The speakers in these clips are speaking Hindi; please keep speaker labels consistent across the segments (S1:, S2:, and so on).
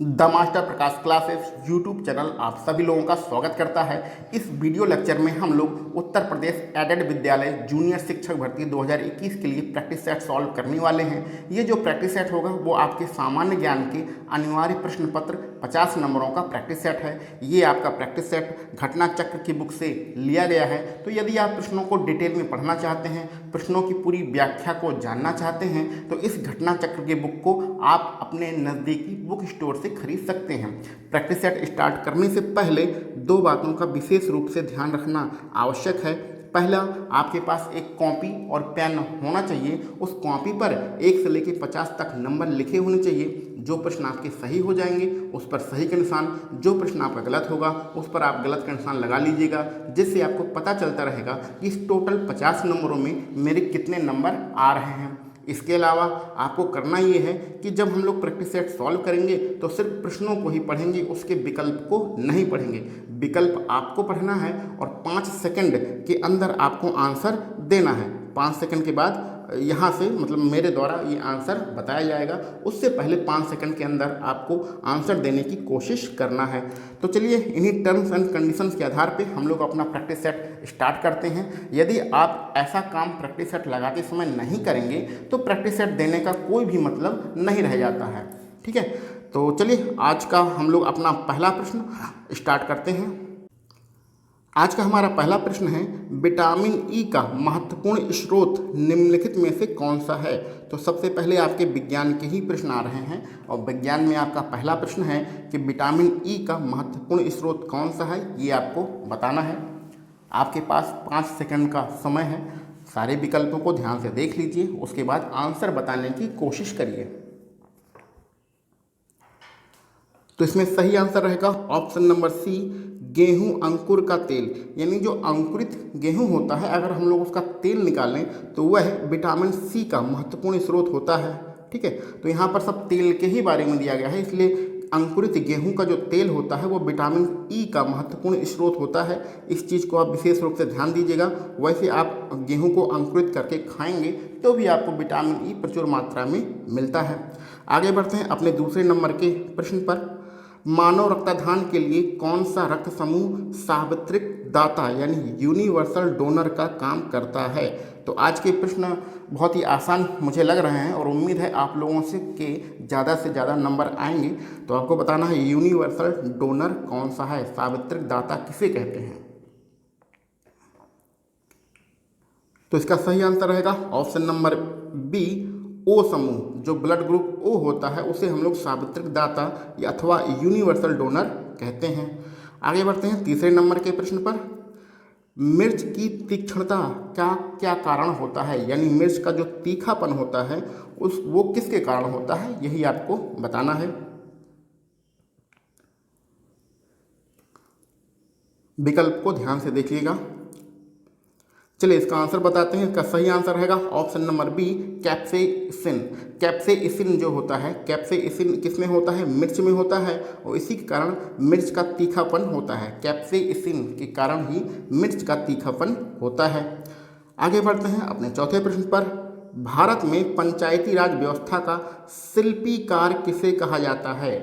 S1: The master Prakash classes YouTube channel आप सभी लोगों का स्वागत करता है। इस वीडियो लेक्चर में हम लोग उत्तर प्रदेश एडेड विद्यालय जूनियर शिक्षक भर्ती 2021 के लिए प्रैक्टिस सेट सॉल्व करने वाले हैं। ये जो प्रैक्टिस सेट होगा वो आपके सामान्य ज्ञान के अनिवार्य प्रश्न पत्र 50 नंबरों का प्रैक्टिस सेट है। ये आपका प्रैक्टिस सेट घटना चक्र की बुक से लिया गया है। तो यदि आप प्रश्नों को डिटेल में पढ़ना चाहते हैं, प्रश्नों की पूरी व्याख्या को जानना चाहते हैं, तो इस घटना चक्र की बुक को आप अपने नज़दीकी बुक स्टोर से खरीद सकते हैं। प्रैक्टिस सेट स्टार्ट करने से पहले दो बातों का विशेष रूप से ध्यान रखना आवश्यक है। पहला, आपके पास एक कॉपी और पेन होना चाहिए। उस कॉपी पर 1 से लेकर 50 तक नंबर लिखे होने चाहिए। जो प्रश्न आपके सही हो जाएंगे उस पर सही का निशान, जो प्रश्न आपका गलत होगा उस पर आप गलत का निशान लगा लीजिएगा, जिससे आपको पता चलता रहेगा कि इस टोटल 50 नंबरों में मेरे कितने नंबर आ रहे हैं। इसके अलावा आपको करना ये है कि जब हम लोग प्रैक्टिस सेट सॉल्व करेंगे तो सिर्फ प्रश्नों को ही पढ़ेंगे, उसके विकल्प को नहीं पढ़ेंगे। विकल्प आपको पढ़ना है और 5 सेकंड के अंदर आपको आंसर देना है। 5 सेकंड के बाद यहाँ से मतलब मेरे द्वारा ये आंसर बताया जाएगा, उससे पहले 5 सेकंड के अंदर आपको आंसर देने की कोशिश करना है। तो चलिए इन्हीं टर्म्स एंड कंडीशंस के आधार पे हम लोग अपना प्रैक्टिस सेट स्टार्ट करते हैं। यदि आप ऐसा काम प्रैक्टिस सेट लगाते समय नहीं करेंगे तो प्रैक्टिस सेट देने का कोई भी मतलब नहीं रह जाता है। ठीक है, तो चलिए आज का हम लोग अपना पहला प्रश्न स्टार्ट करते हैं। आज का हमारा पहला प्रश्न है, विटामिन ई का महत्वपूर्ण स्रोत निम्नलिखित में से कौन सा है। तो सबसे पहले आपके विज्ञान के ही प्रश्न आ रहे हैं और विज्ञान में आपका पहला प्रश्न है कि विटामिन ई का महत्वपूर्ण स्रोत कौन सा है, ये आपको बताना है। आपके पास 5 सेकंड का समय है। सारे विकल्पों को ध्यान से देख लीजिए, उसके बाद आंसर बताने की कोशिश करिए। तो इसमें सही आंसर रहेगा ऑप्शन नंबर सी, गेहूं अंकुर का तेल। यानी जो अंकुरित गेहूं होता है, अगर हम लोग उसका तेल निकालें तो वह विटामिन सी का महत्वपूर्ण स्रोत होता है। ठीक है, तो यहाँ पर सब तेल के ही बारे में दिया गया है, इसलिए अंकुरित गेहूं का जो तेल होता है वो विटामिन ई का महत्वपूर्ण स्रोत होता है। इस चीज़ को आप विशेष रूप से ध्यान दीजिएगा। वैसे आप गेहूं को अंकुरित करके खाएंगे तो भी आपको विटामिन ई प्रचुर मात्रा में मिलता है। आगे बढ़ते हैं अपने दूसरे नंबर के प्रश्न पर। मानव रक्तदान के लिए कौन सा रक्त समूह सार्वत्रिक दाता यानी यूनिवर्सल डोनर का काम करता है। तो आज के प्रश्न बहुत ही आसान मुझे लग रहे हैं और उम्मीद है आप लोगों से ज़्यादा नंबर आएंगे। तो आपको बताना है यूनिवर्सल डोनर कौन सा है, सार्वत्रिक दाता किसे कहते हैं। तो इसका सही आंसर रहेगा ऑप्शन नंबर बी, ओ समूह। जो ब्लड ग्रुप ओ होता है उसे हम लोग सार्वत्रिक दाता या अथवा यूनिवर्सल डोनर कहते हैं। आगे बढ़ते हैं तीसरे नंबर के प्रश्न पर। मिर्च की तीक्ष्णता का क्या कारण होता है, यानी मिर्च का जो तीखापन होता है वो किसके कारण होता है, यही आपको बताना है। विकल्प को ध्यान से देखिएगा। चलिए इसका आंसर बताते हैं। इसका सही आंसर रहेगा option number B, capsaicin. Capsaicin जो होता है, कैप्सेसिन किस में होता है, मिर्च में होता है और इसी के कारण मिर्च का तीखापन होता है। कैप्सेसिन के कारण ही मिर्च का तीखापन होता है। आगे बढ़ते हैं अपने चौथे प्रश्न पर। भारत में पंचायती राज व्यवस्था का शिल्पीकार किसे कहा जाता है।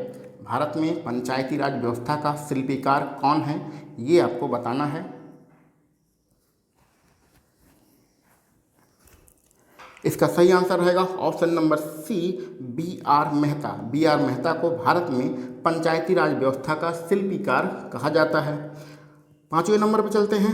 S1: भारत में पंचायती राज व्यवस्था का शिल्पीकार कौन है, ये आपको बताना है। इसका सही आंसर रहेगा option number C, B R Mehta. B R Mehta को भारत में पंचायती राज व्यवस्था का शिल्पीकार कहा जाता है। 5वें नंबर पर चलते हैं।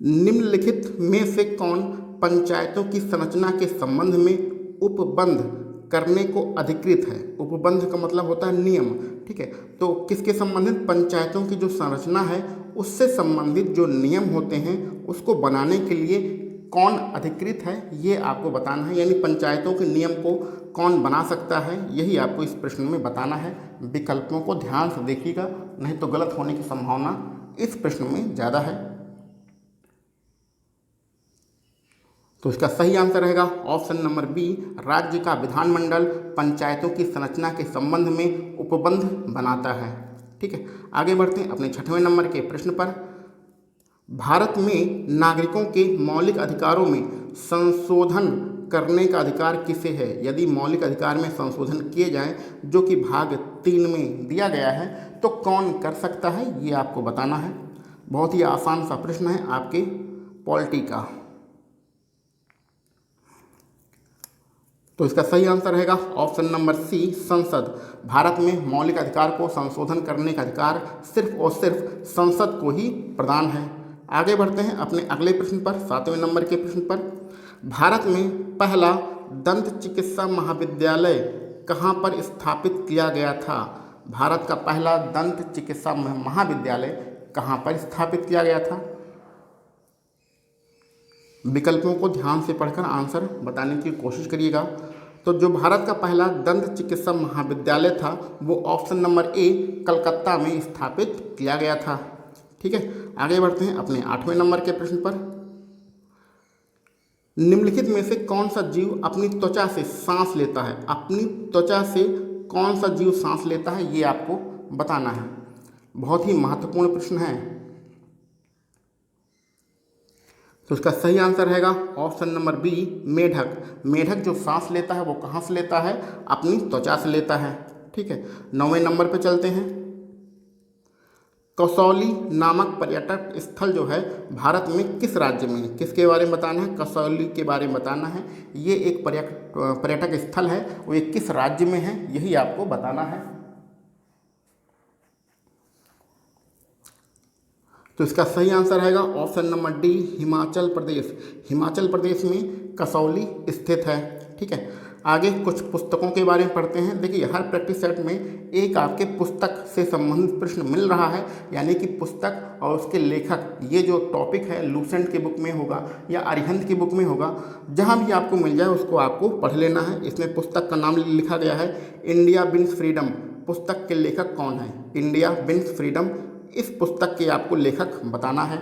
S1: निम्नलिखित में से कौन पंचायतों की संरचना के संबंध में उपबंध करने को अधिकृत है। उपबंध का मतलब होता है नियम। ठीक है, तो किसके संबंधित, पंचायतों की जो संरचना है उससे संबंधित जो नियम होते हैं उसको बनाने के लिए कौन अधिकृत है, ये आपको बताना है। यानी पंचायतों के नियम को कौन बना सकता है, यही आपको इस प्रश्न में बताना है। विकल्पों को ध्यान से देखिएगा, नहीं तो गलत होने की संभावना इस प्रश्न में ज़्यादा है। तो इसका सही आंसर रहेगा ऑप्शन नंबर बी, राज्य का विधानमंडल पंचायतों की संरचना के संबंध में उपबंध बनाता है। ठीक है, आगे बढ़ते हैं अपने 6वें नंबर के प्रश्न पर। भारत में नागरिकों के मौलिक अधिकारों में संशोधन करने का अधिकार किसे है? यदि मौलिक अधिकार में संशोधन किए जाएं जो कि भाग 3 में दिया गया है तो कौन कर सकता है, ये आपको बताना है। बहुत ही आसान सा प्रश्न है आपके पॉलिटी का। तो इसका सही आंसर रहेगा ऑप्शन नंबर सी, संसद। भारत में मौलिक अधिकार को संशोधन करने का अधिकार सिर्फ और सिर्फ संसद को ही प्रदान है। आगे बढ़ते हैं अपने अगले प्रश्न पर, 7वें नंबर के प्रश्न पर। भारत में पहला दंत चिकित्सा महाविद्यालय कहाँ पर स्थापित किया गया था? भारत का पहला दंत चिकित्सा महाविद्यालय कहाँ पर स्थापित किया गया था? विकल्पों को ध्यान से पढ़कर आंसर बताने की कोशिश करिएगा। तो जो भारत का पहला दंत चिकित्सा महाविद्यालय था वो ऑप्शन नंबर ए, कलकत्ता में स्थापित किया गया था। ठीक है, आगे बढ़ते हैं अपने 8वें नंबर के प्रश्न पर। निम्नलिखित में से कौन सा जीव अपनी त्वचा से सांस लेता है? अपनी त्वचा से कौन सा जीव सांस लेता है, ये आपको बताना है। बहुत ही महत्वपूर्ण प्रश्न है। तो इसका सही आंसर रहेगा ऑप्शन नंबर बी, मेढक। मेढक जो सांस लेता है वो कहाँ से लेता है? अपनी त्वचा से लेता है। ठीक है, 9वें नंबर पर चलते हैं। कसौली नामक पर्यटक स्थल जो है भारत में किस राज्य में? किसके बारे में बताना है? कसौली के बारे में बताना है। ये एक पर्यटक स्थल है, वो ये किस राज्य में है, यही आपको बताना है। तो इसका सही आंसर रहेगा option number D, Himachal Pradesh. Himachal Pradesh में कसौली स्थित है। ठीक है, आगे कुछ पुस्तकों के बारे में पढ़ते हैं। देखिए, हर प्रैक्टिस सेट में एक आपके पुस्तक से संबंधित प्रश्न मिल रहा है, यानी कि पुस्तक और उसके लेखक। ये जो टॉपिक है लूसेंट की बुक में होगा या अरिहंत की बुक में होगा, जहाँ भी आपको मिल जाए उसको आपको पढ़ लेना है। इसमें पुस्तक का नाम लिखा गया है इंडिया विंस फ्रीडम। पुस्तक के लेखक कौन है? इंडिया विंस फ्रीडम, इस पुस्तक के आपको लेखक बताना है।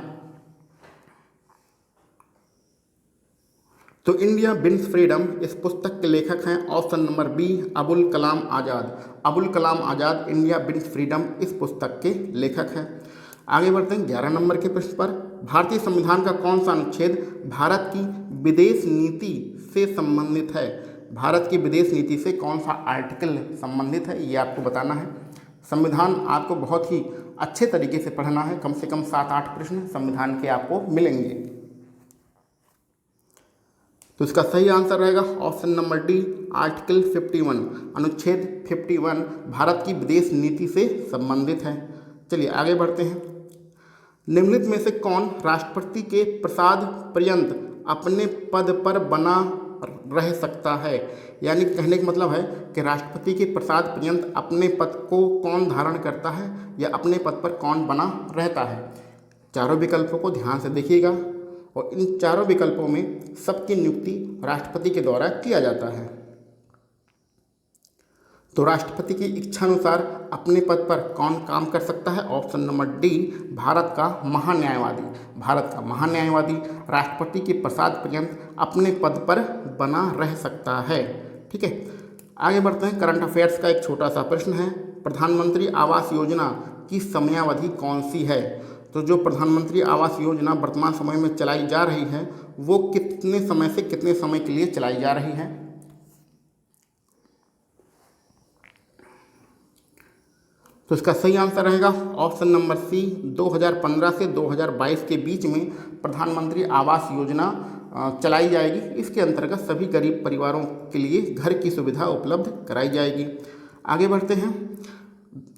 S1: तो इंडिया विंस फ्रीडम, इस पुस्तक के लेखक हैं option number B, Abul Kalam Azad. Abul Kalam Azad India wins freedom इस पुस्तक के लेखक हैं। आगे बढ़ते हैं 11 नंबर के प्रश्न पर। भारतीय संविधान का कौन सा अनुच्छेद भारत की विदेश नीति से संबंधित है? भारत की विदेश नीति से कौन सा आर्टिकल संबंधित है, ये आपको बताना है। संविधान आपको बहुत ही अच्छे तरीके से पढ़ना है। कम से कम 7-8 प्रश्न संविधान के आपको मिलेंगे। तो इसका सही आंसर रहेगा ऑप्शन नंबर डी, आर्टिकल 51। अनुच्छेद 51 भारत की विदेश नीति से संबंधित है। चलिए आगे बढ़ते हैं। निम्नलिखित में से कौन राष्ट्रपति के प्रसाद पर्यंत अपने पद पर बना रह सकता है? यानी कहने का मतलब है कि राष्ट्रपति के प्रसाद पर्यंत अपने पद को कौन धारण करता है या अपने पद पर कौन बना रहता है? चारों विकल्पों को ध्यान से देखिएगा और इन चारों विकल्पों में सबकी नियुक्ति राष्ट्रपति के द्वारा किया जाता है। तो राष्ट्रपति की इच्छा अनुसार अपने पद पर कौन काम कर सकता है? ऑप्शन नंबर डी, भारत का महान्यायवादी। भारत का महान्यायवादी राष्ट्रपति के प्रसाद पर्यंत अपने पद पर बना रह सकता है। ठीक है, आगे बढ़ते हैं। करंट अफेयर्स का एक छोटा सा प्रश्न है। प्रधानमंत्री आवास योजना की समयावधि कौन सी है? तो जो प्रधानमंत्री आवास योजना वर्तमान समय में चलाई जा रही है वो कितने समय से कितने समय के लिए चलाई जा रही है? तो इसका सही आंसर रहेगा ऑप्शन नंबर सी, 2015 से 2022 के बीच में प्रधानमंत्री आवास योजना चलाई जाएगी। इसके अंतर्गत सभी गरीब परिवारों के लिए घर की सुविधा उपलब्ध कराई जाएगी। आगे बढ़ते हैं।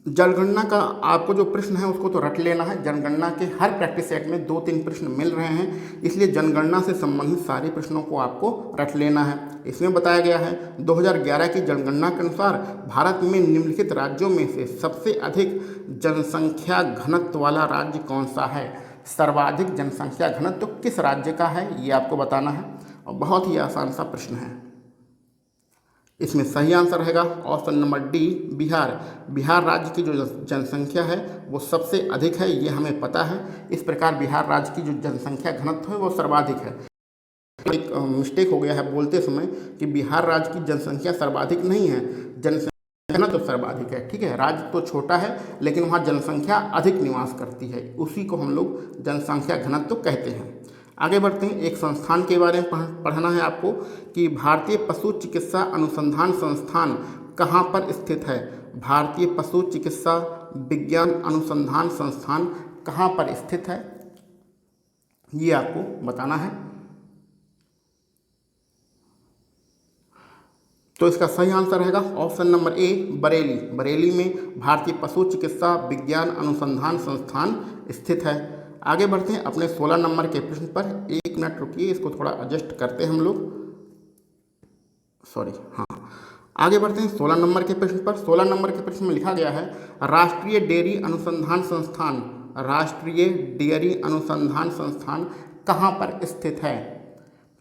S1: जनगणना का आपको जो प्रश्न है उसको तो रट लेना है। जनगणना के हर प्रैक्टिस सेट में 2-3 प्रश्न मिल रहे हैं, इसलिए जनगणना से संबंधित सारे प्रश्नों को आपको रट लेना है। इसमें बताया गया है 2011 की जनगणना के अनुसार भारत में निम्नलिखित राज्यों में से सबसे अधिक जनसंख्या घनत्व वाला राज्य कौन सा है? सर्वाधिक जनसंख्या घनत्व किस राज्य का है, ये आपको बताना है और बहुत ही आसान सा प्रश्न है। इसमें सही आंसर रहेगा option number D, Bihar. Bihar राज्य की जो जनसंख्या है वो सबसे अधिक है, ये हमें पता है। इस प्रकार बिहार राज्य की जो जनसंख्या घनत्व है वो सर्वाधिक है। एक मिस्टेक हो गया है बोलते समय कि बिहार राज्य की जनसंख्या सर्वाधिक नहीं है, जनसंख्या घनत्व तो सर्वाधिक है। ठीक है, राज्य तो छोटा है लेकिन वहाँ जनसंख्या अधिक निवास करती है, उसी को हम लोग जनसंख्या घनत्व कहते हैं। आगे बढ़ते हैं, एक संस्थान के बारे में पढ़ना है आपको कि भारतीय पशु चिकित्सा अनुसंधान संस्थान कहाँ पर स्थित है। भारतीय पशु चिकित्सा विज्ञान अनुसंधान संस्थान कहाँ पर स्थित है, ये आपको बताना है। तो इसका सही आंसर रहेगा ऑप्शन नंबर ए, बरेली। बरेली में भारतीय पशु चिकित्सा विज्ञान अनुसंधान संस्थान स्थित है। आगे बढ़ते हैं अपने 16 नंबर के प्रश्न पर। 1 मिनट रुकिए, इसको थोड़ा एडजस्ट करते हैं हम लोग, सॉरी, हाँ। आगे बढ़ते हैं 16 नंबर के प्रश्न पर। 16 नंबर के प्रश्न में लिखा गया है राष्ट्रीय डेयरी अनुसंधान संस्थान, राष्ट्रीय डेयरी अनुसंधान संस्थान कहाँ पर स्थित है।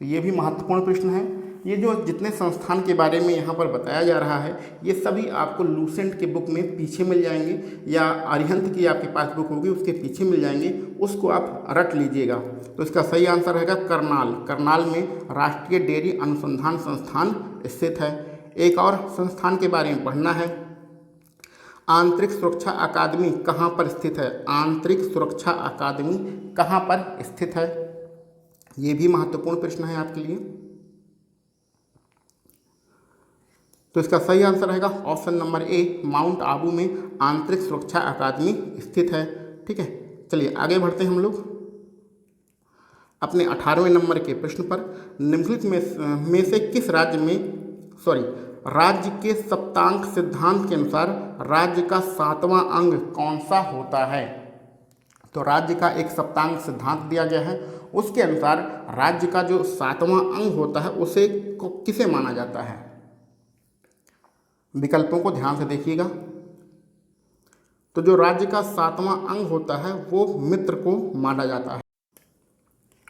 S1: तो ये भी महत्वपूर्ण प्रश्न है। ये जो जितने संस्थान के बारे में यहाँ पर बताया जा रहा है, ये सभी आपको लूसेंट के बुक में पीछे मिल जाएंगे, या अरिहंत की आपके पास बुक होगी उसके पीछे मिल जाएंगे, उसको आप रट लीजिएगा। तो इसका सही आंसर रहेगा करनाल। करनाल में राष्ट्रीय डेयरी अनुसंधान संस्थान स्थित है। एक और संस्थान के बारे में पढ़ना है, आंतरिक सुरक्षा अकादमी कहाँ पर स्थित है। आंतरिक सुरक्षा अकादमी कहाँ पर स्थित है, ये भी महत्वपूर्ण प्रश्न है आपके लिए। तो इसका सही आंसर रहेगा ऑप्शन नंबर ए, माउंट आबू में आंतरिक सुरक्षा अकादमी स्थित है। ठीक है, चलिए आगे बढ़ते हैं हम लोग अपने 18वें नंबर के प्रश्न पर। निम्नलिखित में से किस राज्य में राज्य के सप्तांक सिद्धांत के अनुसार राज्य का 7वां अंग कौन सा होता है। तो राज्य का एक सप्तांक सिद्धांत दिया गया है, उसके अनुसार राज्य का जो 7वां अंग होता है उसे किसे माना जाता है। विकल्पों को ध्यान से देखिएगा। तो जो राज्य का 7वां अंग होता है वो मित्र को माना जाता है।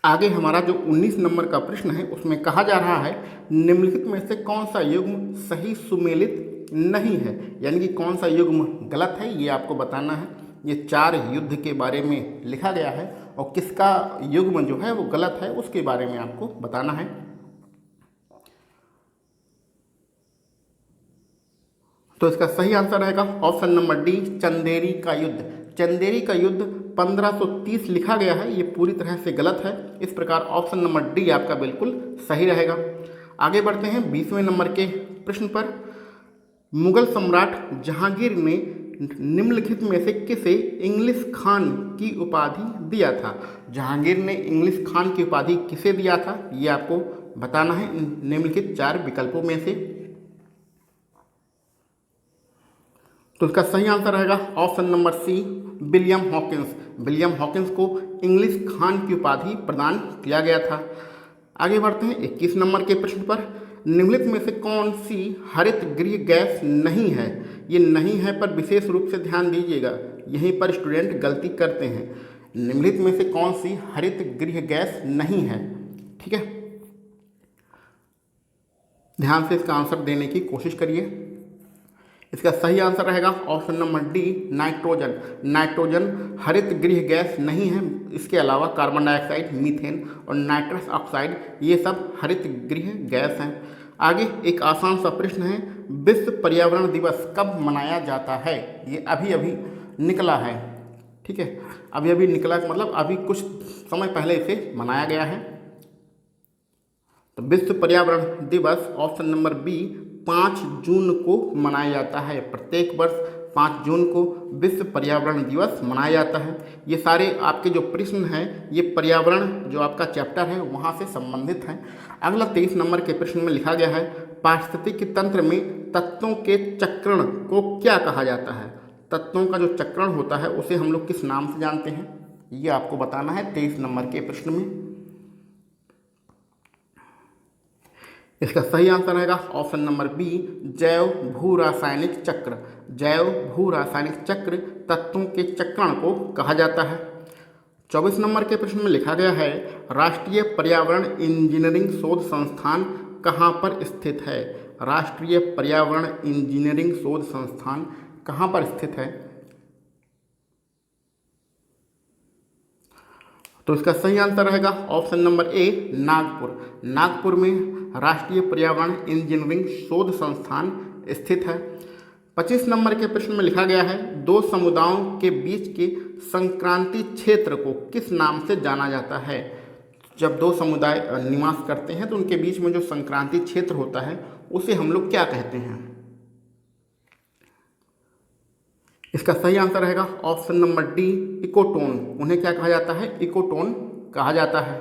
S1: आगे हमारा जो 19 नंबर का प्रश्न है उसमें कहा जा रहा है निम्नलिखित में से कौन सा युग्म सही सुमेलित नहीं है, यानी कि कौन सा युग्म गलत है, ये आपको बताना है। ये 4 युद्ध के बारे में लिखा गया है और किसका युग्म जो है वो गलत है उसके बारे में आपको बताना है। तो इसका सही आंसर रहेगा ऑप्शन नंबर डी, चंदेरी का युद्ध। चंदेरी का युद्ध 1530 लिखा गया है, ये पूरी तरह से गलत है। इस प्रकार ऑप्शन नंबर डी आपका बिल्कुल सही रहेगा। आगे बढ़ते हैं 20वें नंबर के प्रश्न पर। मुगल सम्राट जहांगीर ने निम्नलिखित में से किसे इंग्लिश खान की उपाधि दिया था। जहांगीर ने इंग्लिश खान की उपाधि किसे दिया था, ये आपको बताना है निम्नलिखित 4 विकल्पों में से। तो इसका सही आंसर रहेगा option number C, William Hawkins. William Hawkins को इंग्लिश खान की उपाधि प्रदान किया गया था। आगे बढ़ते हैं 21 नंबर के प्रश्न पर। निम्नलिखित में से कौन सी हरित गृह गैस नहीं है। ये नहीं है पर विशेष रूप से ध्यान दीजिएगा, यहीं पर स्टूडेंट गलती करते हैं। निम्नलिखित में से कौन सी हरित गृह गैस नहीं है, ठीक है, ध्यान से इसका आंसर देने की कोशिश करिए। इसका सही आंसर रहेगा option number D, nitrogen. Nitrogen हरित गृह गैस नहीं है। इसके अलावा कार्बन डाइऑक्साइड, मीथेन और नाइट्रस ऑक्साइड ये सब हरित गृह गैस हैं। आगे एक आसान सा प्रश्न है, विश्व पर्यावरण दिवस कब मनाया जाता है। ये अभी अभी निकला है, ठीक है, अभी अभी निकला मतलब अभी कुछ समय पहले इसे मनाया गया है। तो विश्व पर्यावरण दिवस ऑप्शन नंबर बी 5 जून को मनाया जाता है। प्रत्येक वर्ष 5 जून को विश्व पर्यावरण दिवस मनाया जाता है। ये सारे आपके जो प्रश्न हैं ये पर्यावरण जो आपका चैप्टर है वहाँ से संबंधित हैं। अगला 23 नंबर के प्रश्न में लिखा गया है पारिस्थितिकी तंत्र में तत्वों के चक्रण को क्या कहा जाता है। तत्वों का जो चक्रण होता है उसे हम लोग किस नाम से जानते हैं, ये आपको बताना है 23 नंबर के प्रश्न में। इसका सही आंसर रहेगा ऑप्शन नंबर बी, जैव भू रासायनिक चक्र। जैव भू रासायनिक चक्र तत्वों के चक्रण को कहा जाता है। 24 नंबर के प्रश्न में लिखा गया है राष्ट्रीय पर्यावरण इंजीनियरिंग शोध संस्थान कहाँ पर स्थित है। राष्ट्रीय पर्यावरण इंजीनियरिंग शोध संस्थान कहाँ पर स्थित है। तो इसका सही आंसर रहेगा ऑप्शन नंबर ए, नागपुर। नागपुर में राष्ट्रीय पर्यावरण इंजीनियरिंग शोध संस्थान स्थित है। 25 नंबर के प्रश्न में लिखा गया है 2 समुदायों के बीच के संक्रांति क्षेत्र को किस नाम से जाना जाता है। जब दो समुदाय निवास करते हैं तो उनके बीच में जो संक्रांति क्षेत्र होता है उसे हम लोग क्या कहते हैं? इसका सही आंसर रहेगा ऑप्शन नंबर डी, इकोटोन। उन्हें क्या कहा जाता है? इकोटोन कहा जाता है।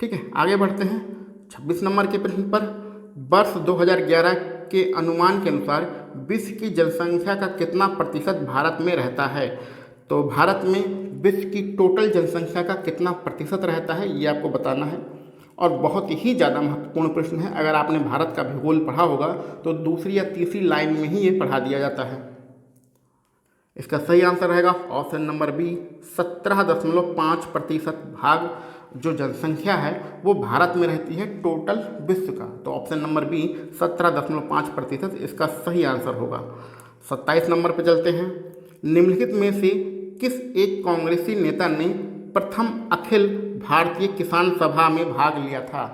S1: ठीक है, आगे बढ़ते हैं 26 नंबर के प्रश्न पर। वर्ष 2011 के अनुमान के अनुसार विश्व की जनसंख्या का कितना प्रतिशत भारत में रहता है? तो भारत में विश्व की टोटल जनसंख्या का कितना प्रतिशत रहता है ये आपको बताना है। और बहुत ही ज़्यादा महत्वपूर्ण प्रश्न है। अगर आपने भारत का भूगोल पढ़ा होगा तो दूसरी या तीसरी लाइन में ही ये पढ़ा दिया जाता है। इसका सही आंसर रहेगा ऑप्शन नंबर बी, 17.5% भाग जो जनसंख्या है वो भारत में रहती है टोटल विश्व का। तो ऑप्शन नंबर बी 17.5% इसका सही आंसर होगा। 27 नंबर पर चलते हैं। निम्नलिखित में से किस एक कांग्रेसी नेता ने प्रथम अखिल भारतीय किसान सभा में भाग लिया था?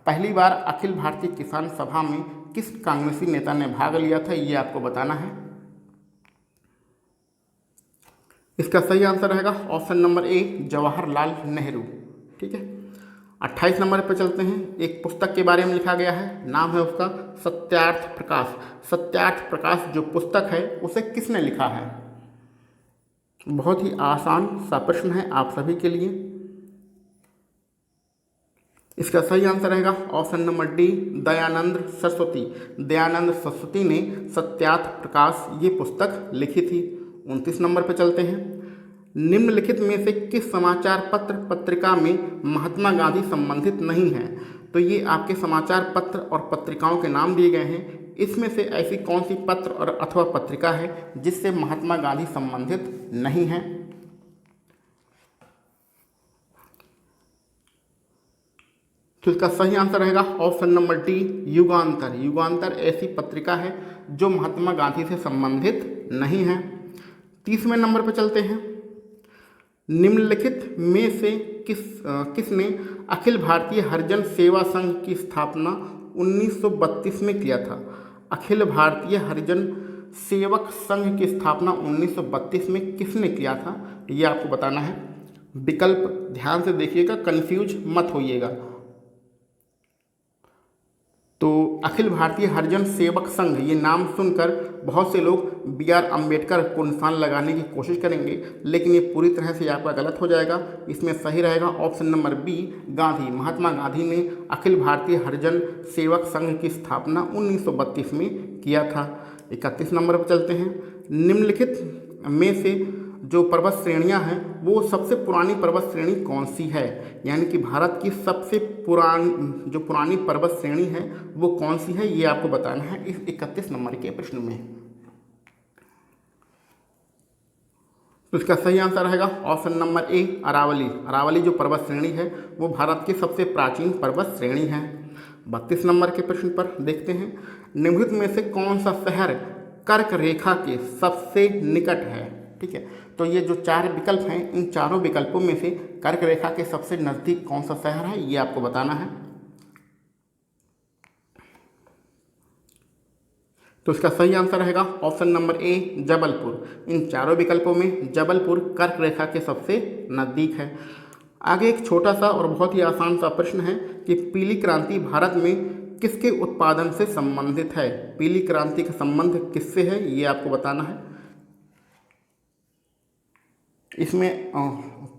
S1: पहली बार अखिल भारतीय किसान सभा में किस कांग्रेसी नेता ने भाग लिया था ये आपको बताना है। इसका सही आंसर रहेगा ऑप्शन नंबर ए, जवाहरलाल नेहरू। ठीक है, 28 नंबर पर चलते हैं। एक पुस्तक के बारे में लिखा गया है, नाम है उसका सत्यार्थ प्रकाश। सत्यार्थ प्रकाश जो पुस्तक है उसे किसने लिखा है? बहुत ही आसान सा प्रश्न है आप सभी के लिए। इसका सही आंसर रहेगा option number D, Dayanand Saraswati. Dayanand Saraswati ने सत्यार्थ प्रकाश ये पुस्तक लिखी थी। 29 नंबर पर चलते हैं। निम्नलिखित में से किस समाचार पत्र पत्रिका में महात्मा गांधी संबंधित नहीं है? तो ये आपके समाचार पत्र और पत्रिकाओं के नाम दिए गए हैं। इसमें से ऐसी कौन सी पत्र और अथवा पत्रिका है जिससे महात्मा गांधी संबंधित नहीं है? तो इसका सही आंसर रहेगा ऑप्शन नंबर डी, युगांतर। युगांतर ऐसी पत्रिका है जो महात्मा गांधी से संबंधित नहीं है। 30वें नंबर पर चलते हैं। निम्नलिखित में से किसने अखिल भारतीय हरिजन सेवा संघ की स्थापना 1932 में किया था? अखिल भारतीय हरिजन सेवक संघ की स्थापना 1932 में किसने किया था ये आपको बताना है। विकल्प ध्यान से देखिएगा, कंफ्यूज मत होइएगा। तो अखिल भारतीय हरिजन सेवक संघ ये नाम सुनकर बहुत से लोग BR अम्बेडकर को निशान लगाने की कोशिश करेंगे, लेकिन ये पूरी तरह से आपका गलत हो जाएगा। इसमें सही रहेगा option number B, Gandhi. Mahatma Gandhi ने अखिल भारतीय हरिजन सेवक संघ की स्थापना 1932 में किया था। 31 नंबर पर चलते हैं। निम्नलिखित में से जो पर्वत श्रेणियां हैं वो सबसे पुरानी पर्वत श्रेणी कौन सी है? यानी कि भारत की सबसे पुरानी पर्वत श्रेणी है वो कौन सी है ये आपको बताना है इस 31 नंबर के प्रश्न में। तो इसका सही आंसर रहेगा option number A, Aravalli. Aravalli जो पर्वत श्रेणी है वो भारत की सबसे प्राचीन पर्वत श्रेणी है। 32 नंबर के प्रश्न पर देखते हैं। निम्नलिखित में से कौन सा शहर कर्क रेखा के सबसे निकट है? ठीक है, तो ये जो 4 विकल्प हैं इन चारों विकल्पों में से कर्क रेखा के सबसे नज़दीक कौन सा शहर है ये आपको बताना है। तो इसका सही आंसर रहेगा ऑप्शन नंबर ए, जबलपुर। इन चारों विकल्पों में जबलपुर कर्क रेखा के सबसे नज़दीक है। आगे एक छोटा सा और बहुत ही आसान सा प्रश्न है कि पीली क्रांति भारत में किसके उत्पादन से संबंधित है? पीली क्रांति का संबंध किससे है ये आपको बताना है। इसमें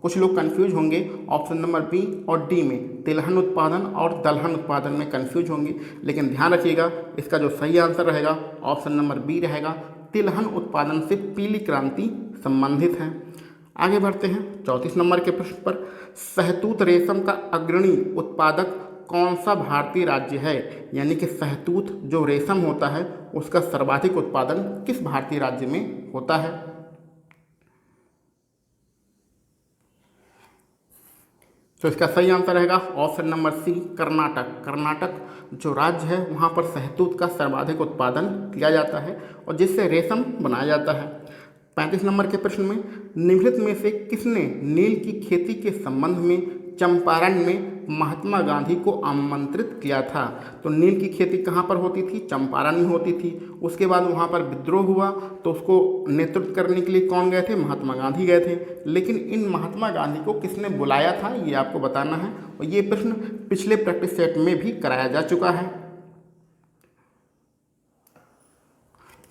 S1: कुछ लोग कंफ्यूज होंगे ऑप्शन नंबर बी और डी में, तिलहन उत्पादन और दलहन उत्पादन में कंफ्यूज होंगे, लेकिन ध्यान रखिएगा इसका जो सही आंसर रहेगा ऑप्शन नंबर बी रहेगा। तिलहन उत्पादन से पीली क्रांति संबंधित है। आगे बढ़ते हैं 34 नंबर के प्रश्न पर। शहतूत रेशम का अग्रणी उत्पादक कौन सा भारतीय राज्य है? यानी कि शहतूत जो रेशम होता है उसका सर्वाधिक उत्पादन किस भारतीय राज्य में होता है? तो इसका सही आंसर रहेगा option number C, Karnataka. Karnataka जो राज्य है वहाँ पर शहतूत का सर्वाधिक उत्पादन किया जाता है और जिससे रेशम बनाया जाता है। 35 नंबर के प्रश्न में निम्नलिखित में से किसने नील की खेती के संबंध में चंपारण में महात्मा गांधी को आमंत्रित किया था। तो नील की खेती कहाँ पर होती थी? चंपारण में होती थी। उसके बाद वहाँ पर विद्रोह हुआ तो उसको नेतृत्व करने के लिए कौन गए थे? महात्मा गांधी गए थे। लेकिन इन महात्मा गांधी को किसने बुलाया था, ये आपको बताना है। और ये प्रश्न पिछले प्रैक्टिस सेट में भी कराया जा चुका है।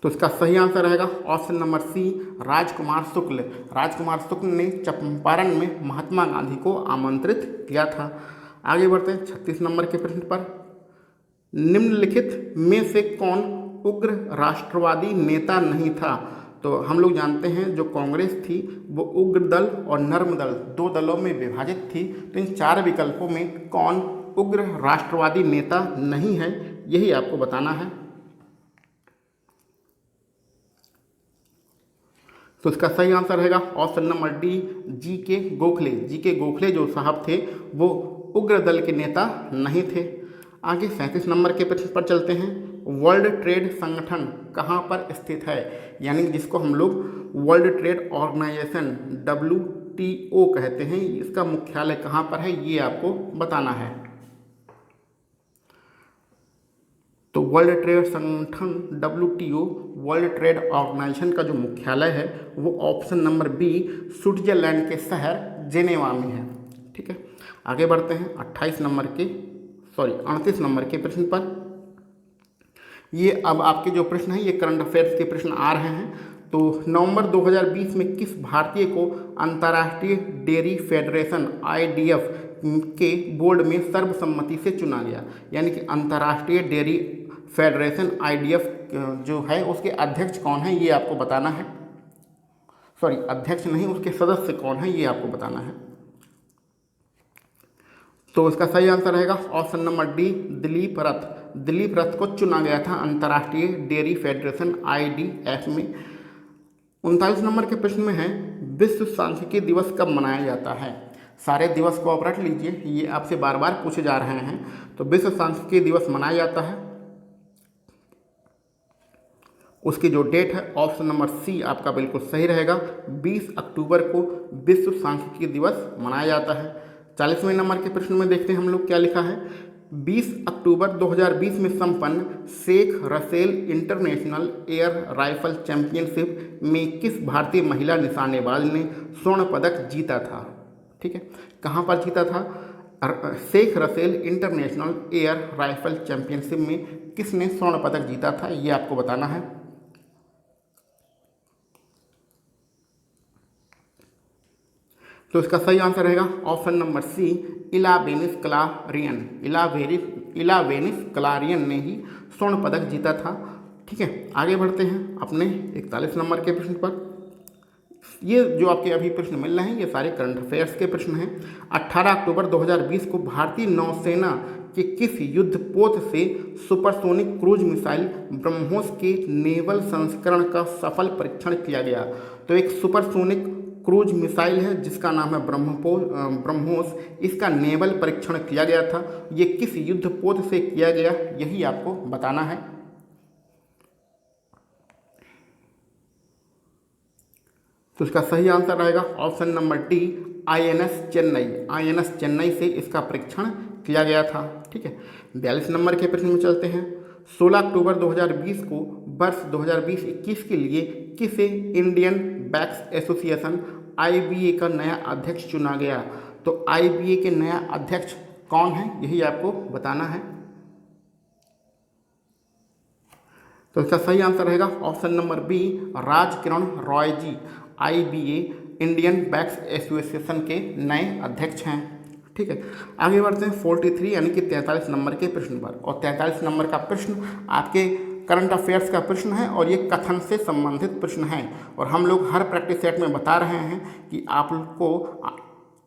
S1: तो इसका सही आंसर रहेगा ऑप्शन नंबर सी, राजकुमार शुक्ल। राजकुमार शुक्ल ने चंपारण में महात्मा गांधी को आमंत्रित किया था। आगे बढ़ते हैं 36 नंबर के प्रश्न पर। निम्नलिखित में से कौन उग्र राष्ट्रवादी नेता नहीं था? तो हम लोग जानते हैं जो कांग्रेस थी वो उग्र दल और नर्म दल, दो दलों में विभाजित थी। तो इन चार विकल्पों में कौन उग्र राष्ट्रवादी नेता नहीं है, यही आपको बताना है। तो इसका सही आंसर रहेगा ऑप्शन नंबर डी, जी के गोखले। जी के गोखले जो साहब थे वो उग्र दल के नेता नहीं थे। आगे 37 नंबर के प्रश्न पर चलते हैं। वर्ल्ड ट्रेड संगठन कहाँ पर स्थित है? यानी जिसको हम लोग वर्ल्ड ट्रेड ऑर्गेनाइजेशन WTO कहते हैं, इसका मुख्यालय कहाँ पर है, ये आपको बताना है। तो वर्ल्ड ट्रेड संगठन WTO वर्ल्ड ट्रेड ऑर्गेनाइजेशन का जो मुख्यालय है वो ऑप्शन नंबर बी, स्विट्जरलैंड के शहर जेनेवा में है। ठीक है, आगे बढ़ते हैं 38 नंबर के 38 नंबर के प्रश्न पर। ये अब आपके जो प्रश्न हैं ये करंट अफेयर्स के प्रश्न आ रहे हैं। तो नवंबर 2020 में किस भारतीय को अंतर्राष्ट्रीय डेयरी फेडरेशन IDF के बोर्ड में सर्वसम्मति से चुना गया? यानी कि अंतर्राष्ट्रीय डेयरी फेडरेशन IDF जो है उसके अध्यक्ष कौन है, ये आपको बताना है। अध्यक्ष नहीं, उसके सदस्य कौन है, ये आपको बताना है। तो इसका सही आंसर रहेगा option number D, Dilip Rath. Dilip Rath को चुना गया था अंतर्राष्ट्रीय डेयरी फेडरेशन IDF में। 39 नंबर के प्रश्न में है, विश्व सांख्यिकी दिवस कब मनाया जाता है? सारे दिवस को आप रट लीजिए, ये आपसे बार बार पूछे जा रहे हैं। तो विश्व सांख्यिकी दिवस मनाया जाता है, उसकी जो डेट है ऑप्शन नंबर सी आपका बिल्कुल सही रहेगा। 20 अक्टूबर को विश्व सांख्यिकी दिवस मनाया जाता है। 40वें नंबर के प्रश्न में देखते हैं हम लोग क्या लिखा है। 20 अक्टूबर 2020 में संपन्न Sheikh Russel international air rifle championship में किस भारतीय महिला निशानेबाज ने स्वर्ण पदक जीता था? ठीक है, कहाँ पर जीता था? Sheikh Russel international air rifle championship में किसने स्वर्ण पदक जीता था, ये आपको बताना है। तो इसका सही आंसर रहेगा ऑप्शन नंबर सी, इला वेनिस क्लारियन। इला वेनिस क्लारियन ने ही स्वर्ण पदक जीता था। ठीक है, आगे बढ़ते हैं अपने 41 नंबर के प्रश्न पर। ये जो आपके अभी प्रश्न मिल रहे हैं ये सारे करंट अफेयर्स के प्रश्न हैं। 18 अक्टूबर 2020 को भारतीय नौसेना के किस युद्धपोत से सुपरसोनिक क्रूज मिसाइल ब्रह्मोस के नेवल संस्करण का सफल परीक्षण किया गया? तो एक सुपरसोनिक क्रूज मिसाइल है जिसका नाम है ब्रह्मोस, इसका नेवल परीक्षण किया गया था। ये किस युद्धपोत से किया गया, यही आपको बताना है। तो इसका सही आंसर रहेगा option number D, INS Chennai. INS Chennai से इसका परीक्षण किया गया था। ठीक है, 42 नंबर के प्रश्न में चलते हैं। 16 अक्टूबर 2020 को वर्ष 2020-21 के लिए किसे इंडियन बैक्स एसोसिएशन IBA का नया अध्यक्ष चुना गया? तो IBA के नया अध्यक्ष कौन है, यही आपको बताना है। तो इसका सही आंसर रहेगा option number B, Rajkiran Roy ji. IBA Indian banks association के नए अध्यक्ष हैं। ठीक है, आगे बढ़ते हैं 43 यानी कि 43 नंबर के प्रश्न पर। और 43 नंबर का प्रश्न आपके करंट अफेयर्स का प्रश्न है और ये कथन से संबंधित प्रश्न है। और हम लोग हर प्रैक्टिस सेट में बता रहे हैं कि आप लोग को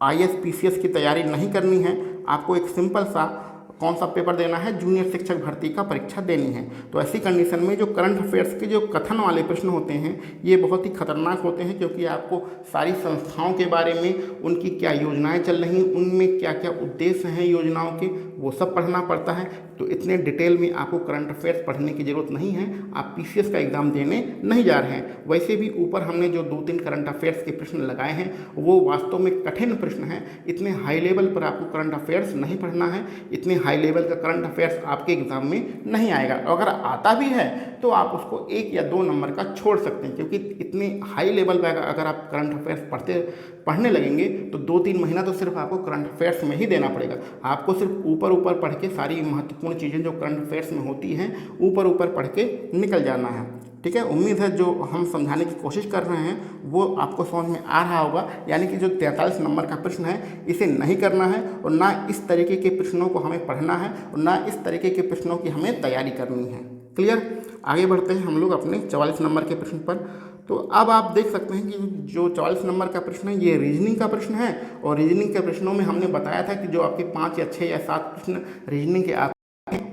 S1: IAS PCS की तैयारी नहीं करनी है, आपको एक सिंपल सा कौन सा पेपर देना है, जूनियर शिक्षक भर्ती का परीक्षा देनी है। तो ऐसी कंडीशन में जो करंट अफेयर्स के जो कथन वाले प्रश्न होते हैं ये बहुत ही खतरनाक होते हैं, क्योंकि आपको सारी संस्थाओं के बारे में, उनकी क्या योजनाएं चल रही हैं, उनमें क्या क्या उद्देश्य हैं योजनाओं के, वो सब पढ़ना पड़ता है। तो इतने डिटेल में आपको करंट अफेयर्स पढ़ने की ज़रूरत नहीं है, आप पीसीएस का एग्ज़ाम देने नहीं जा रहे हैं। वैसे भी ऊपर हमने जो 2-3 करंट अफेयर्स के प्रश्न लगाए हैं वो वास्तव में कठिन प्रश्न हैं। इतने हाई लेवल पर आपको करंट अफेयर्स नहीं पढ़ना है, इतने हाई लेवल का करंट अफेयर्स आपके एग्ज़ाम में नहीं आएगा। अगर आता भी है तो आप उसको 1 या 2 नंबर का छोड़ सकते हैं, क्योंकि इतने हाई लेवल पर अगर आप करंट अफेयर्स पढ़ने लगेंगे तो 2-3 महीना तो सिर्फ आपको करंट अफेयर्स में ही देना पड़ेगा। आपको सिर्फ ऊपर ऊपर पढ़ के सारी महत्वपूर्ण चीज़ें जो करंट अफेयर्स में होती हैं ऊपर ऊपर पढ़ के निकल जाना है। ठीक है, उम्मीद है जो हम समझाने की कोशिश कर रहे हैं वो आपको समझ में आ रहा होगा। यानी कि जो 43 नंबर का प्रश्न है इसे नहीं करना है, और ना इस तरीके के प्रश्नों को हमें पढ़ना है, और ना इस तरीके के प्रश्नों की हमें तैयारी करनी है। क्लियर? आगे बढ़ते हैं हम लोग अपने 44 नंबर के प्रश्न पर। तो अब आप देख सकते हैं कि जो 44 नंबर का प्रश्न है ये रीजनिंग का प्रश्न है, और रीजनिंग के प्रश्नों में हमने बताया था कि जो आपके 5 या 6 या 7 प्रश्न रीजनिंग के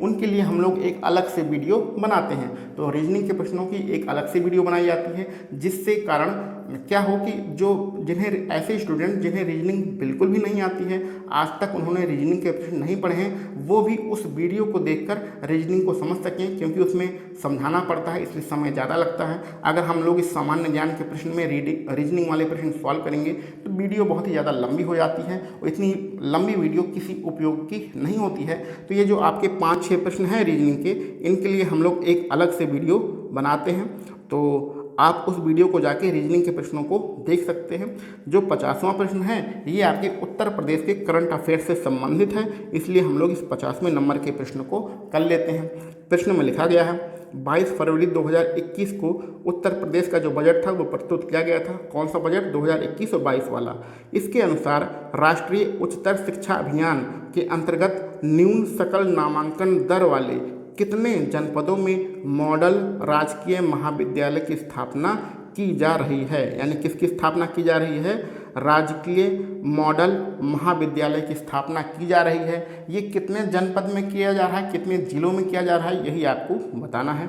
S1: उनके लिए हम लोग एक अलग से वीडियो बनाते हैं। तो रीजनिंग के प्रश्नों की एक अलग से वीडियो बनाई जाती है, जिससे कारण क्या हो कि जो जिन्हें ऐसे स्टूडेंट जिन्हें रीजनिंग बिल्कुल भी नहीं आती है, आज तक उन्होंने रीजनिंग के प्रश्न नहीं पढ़े हैं, वो भी उस वीडियो को देखकर रीजनिंग को समझ सकें, क्योंकि उसमें समझाना पड़ता है इसलिए समय ज़्यादा लगता है। अगर हम लोग इस सामान्य ज्ञान के प्रश्न में रीजनिंग वाले प्रश्न सॉल्व करेंगे तो वीडियो बहुत ही ज़्यादा लंबी हो जाती है, और इतनी लंबी वीडियो किसी उपयोग की नहीं होती है। तो ये जो आपके 5-6 प्रश्न हैं रीजनिंग के, इनके लिए हम लोग एक अलग से वीडियो बनाते हैं। तो आप उस वीडियो को जाके रीजनिंग के प्रश्नों को देख सकते हैं। जो 50वां प्रश्न है ये आपके उत्तर प्रदेश के करंट अफेयर्स से संबंधित है, इसलिए हम लोग इस 50वें नंबर के प्रश्न को कर लेते हैं। प्रश्न में लिखा गया है 22 फरवरी 2021 को उत्तर प्रदेश का जो बजट था वो प्रस्तुत किया गया था। कौन सा बजट? 2021 और 22 वाला। इसके अनुसार राष्ट्रीय उच्चतर शिक्षा अभियान के अंतर्गत न्यून सकल नामांकन दर वाले कितने जनपदों में मॉडल राजकीय महाविद्यालय की स्थापना की जा रही है? यानी किसकी स्थापना की जा रही है? राजकीय मॉडल महाविद्यालय की स्थापना की जा रही है। ये कितने जनपद में किया जा रहा है, कितने जिलों में किया जा रहा है, यही आपको बताना है।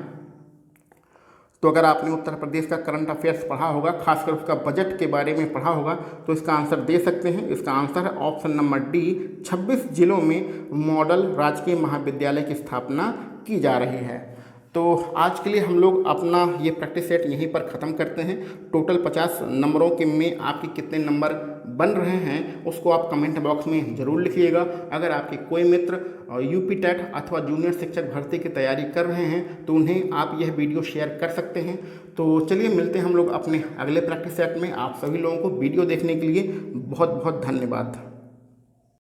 S1: तो अगर आपने उत्तर प्रदेश का करंट अफेयर्स पढ़ा होगा, खासकर उसका बजट के बारे में पढ़ा होगा, तो इसका आंसर दे सकते हैं। इसका आंसर है ऑप्शन नंबर डी, 26 जिलों में मॉडल राजकीय महाविद्यालय की स्थापना की जा रही है। तो आज के लिए हम लोग अपना ये प्रैक्टिस सेट यहीं पर ख़त्म करते हैं। टोटल 50 नंबरों के में आपके कितने नंबर बन रहे हैं उसको आप कमेंट बॉक्स में ज़रूर लिखिएगा। अगर आपके कोई मित्र यूपी टेट अथवा जूनियर शिक्षक भर्ती की तैयारी कर रहे हैं तो उन्हें आप यह वीडियो शेयर कर सकते हैं। तो चलिए मिलते हैं हम लोग अपने अगले प्रैक्टिस सेट में। आप सभी लोगों को वीडियो देखने के लिए बहुत बहुत धन्यवाद।